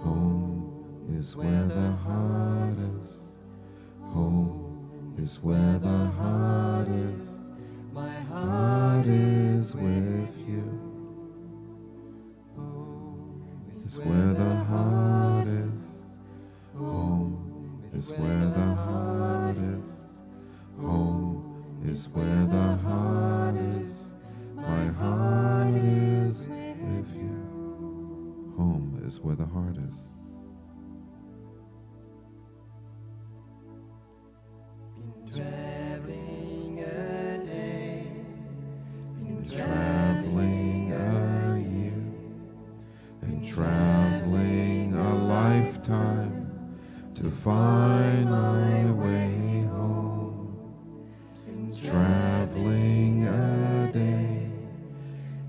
Home is where the heart is. Home is where the heart is. my Heart is with you. home Is where the heart is. Home is where the heart is. Home is where the heart is. My heart is with you. Home is where the heart is. Been traveling a day, been Traveling a year, and traveling a lifetime to find my way home. Traveling a day,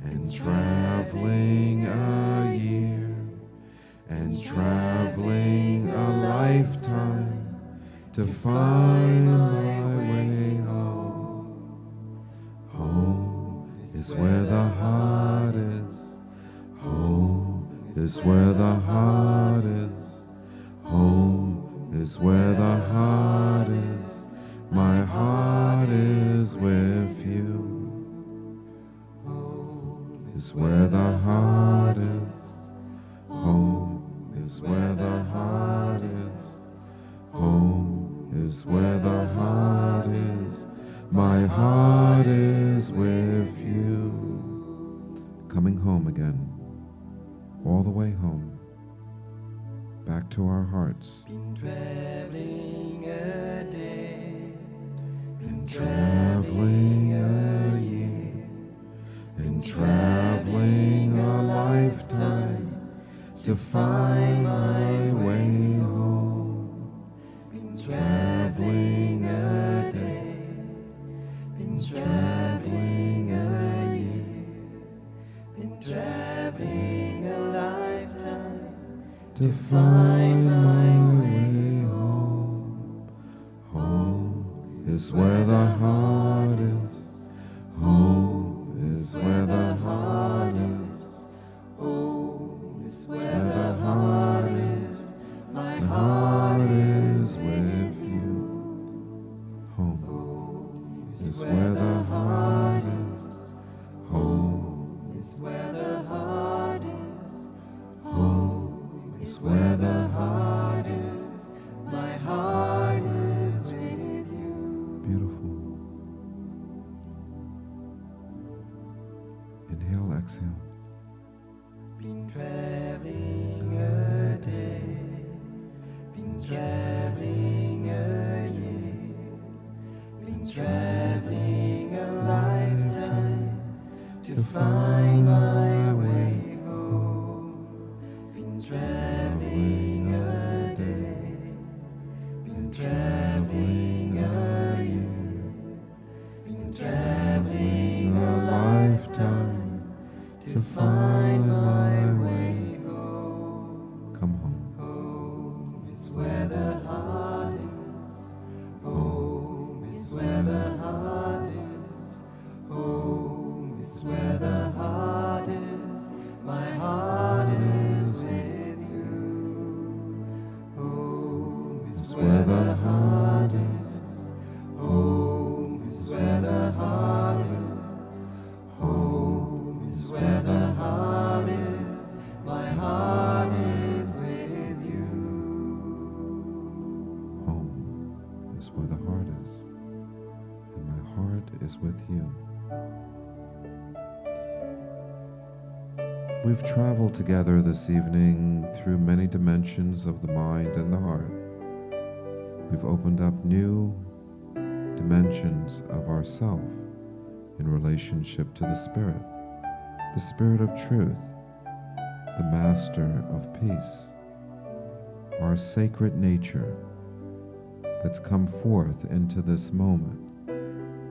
and traveling a year, and traveling a lifetime to find my way home. is where the heart is. Home is where the heart is. Home is where the heart is. My heart is with you. Home is where the heart is. Home is where the heart is. Home is where the heart is. My heart is with you. Coming home again, all the way home, back to our hearts. Been traveling a day, Been traveling a year, been traveling a lifetime to find my way home. been Traveling a day, been traveling a year, been traveling a lifetime to find my way home. Home is where the heart is. Home is where the heart is. home is Where where the heart is. my My heart is with you. Home is where the heart is. Home is where the heart is. home is where the heart is. My heart is with you. Beautiful. Inhale, exhale. Been traveling a day, been traveling a year, been traveling a lifetime to find my way home. Been traveling a day, been traveling a year, been traveling a lifetime to find my way home. Come home. Home is where the heart is. Home is where the heart is. Home is where the heart is. My heart is with you. Home is where the heart is. Home is where the heart is. Home is where the heart is. My heart is with you. Home is where the heart is, and my heart is with you. We've traveled together this evening through many dimensions of the mind and the heart. We've opened up new dimensions of ourself in relationship to the Spirit of truth, the Master of peace, our sacred nature that's come forth into this moment,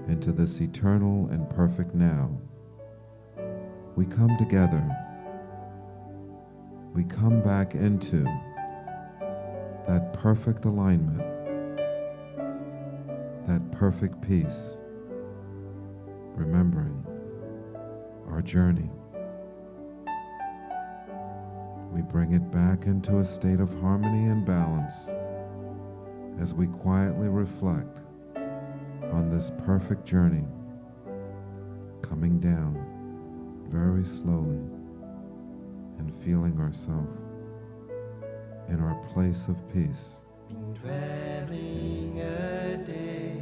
into this eternal and perfect now. We come together. We come back into that perfect alignment, that perfect peace, remembering our journey. We bring it back into a state of harmony and balance as we quietly reflect on this perfect journey, coming down very slowly and feeling ourselves in our place of peace. Been traveling a day,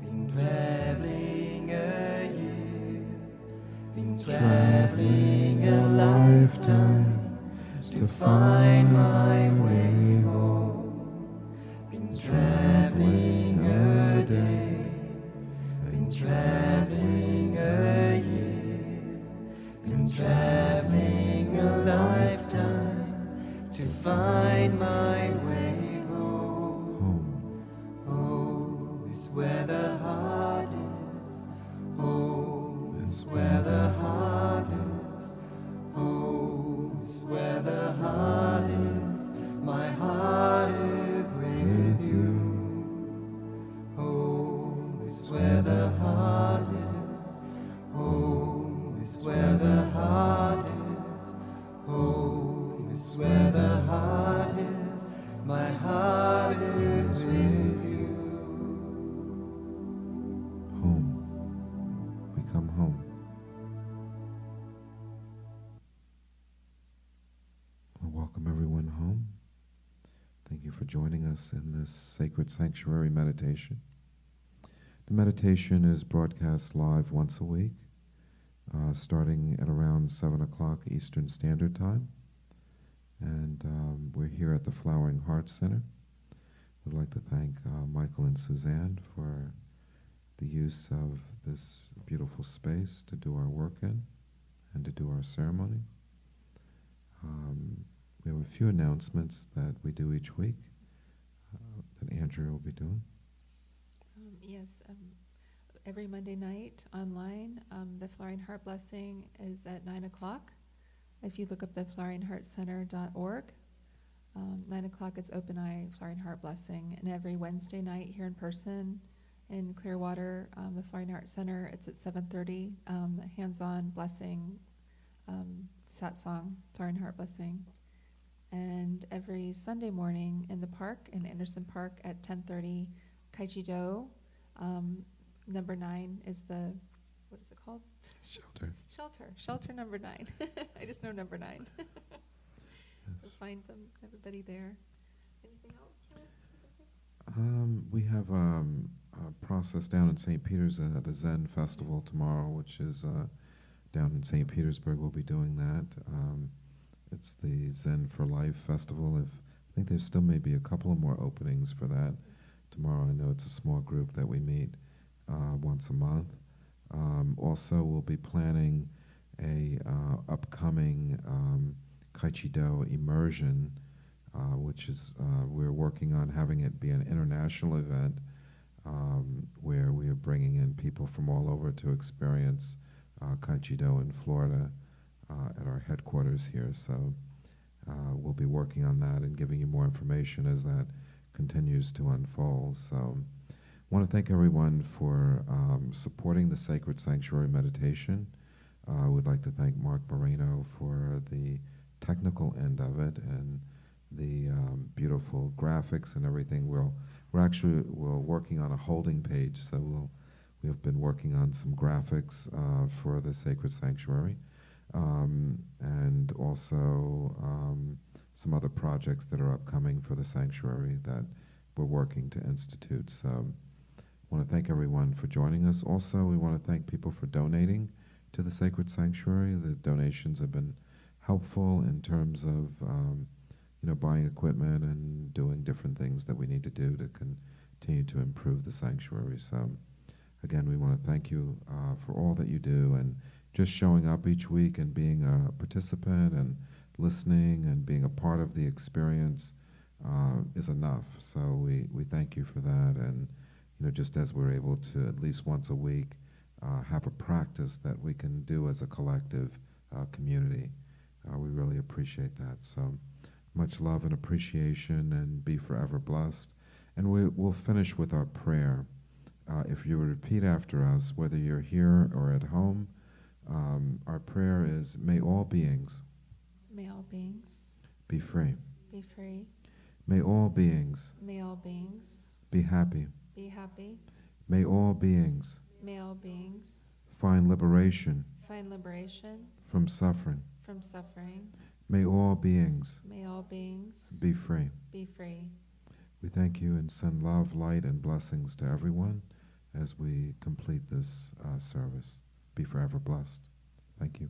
been traveling a year, been traveling a lifetime to find my way home. Been traveling a day, been traveling a year, been traveling a lifetime to find my way home. Home Home is where the heart is. Home is where the heart is. Home is where the heart is. My heart is with you. Home is where the heart is. Home for joining us in this sacred sanctuary meditation. The meditation is broadcast live once a week, starting at around 7 o'clock Eastern Standard Time. And we're here at the Flowering Heart Center. We'd like to thank Michael and Suzanne for the use of this beautiful space to do our work in and to do our ceremony. We have a few announcements that we do each week that Andrea will be doing. Yes, every Monday night online, the Flowering Heart Blessing is at 9 o'clock. If you look up the floweringheartcenter.org, 9 o'clock it's Open Eye Flowering Heart Blessing. And every Wednesday night here in person in Clearwater, the Flowering Heart Center, it's at 7:30, hands-on blessing, satsang, Flowering Heart Blessing. And every Sunday morning in the park, in Anderson Park at 10:30, Kaichi Do, number 9 is the, what is it called? Shelter number 9. I just know number 9. Yes. So find them, everybody there. Anything else, Charles? We have a process down in St. Peter's at the Zen Festival tomorrow, which is down in St. Petersburg. We'll be doing that. It's the Zen for Life Festival. I think there still may be a couple of more openings for that tomorrow. I know it's a small group that we meet once a month. Also, we'll be planning a upcoming Kaichi-Do immersion, which is we're working on having it be an international event where we are bringing in people from all over to experience Kaichi-Do in Florida at our headquarters here. So we'll be working on that and giving you more information as that continues to unfold. So I want to thank everyone for supporting the Sacred Sanctuary Meditation. I would like to thank Mark Moreno for the technical end of it and the beautiful graphics and everything. We're working on a holding page, so we have been working on some graphics for the Sacred Sanctuary, and also some other projects that are upcoming for the sanctuary that we're working to institute. So I want to thank everyone for joining us. Also, we want to thank people for donating to the Sacred Sanctuary. The donations have been helpful in terms of buying equipment and doing different things that we need to do to continue to improve the sanctuary. So again, we want to thank you for all that you do, and just showing up each week and being a participant and listening and being a part of the experience is enough. So we thank you for that. And just as we're able to at least once a week have a practice that we can do as a collective community, we really appreciate that. So much love and appreciation, and be forever blessed. And we'll finish with our prayer. If you would repeat after us, whether you're here or at home, our prayer is, may all beings be free. Be free. May all beings May all beings be happy. be happy. May all beings May all beings find liberation find liberation from suffering. from suffering. May all beings May all beings be free. be free. We thank you and send love, light, and blessings to everyone as we complete this service. Be forever blessed. Thank you.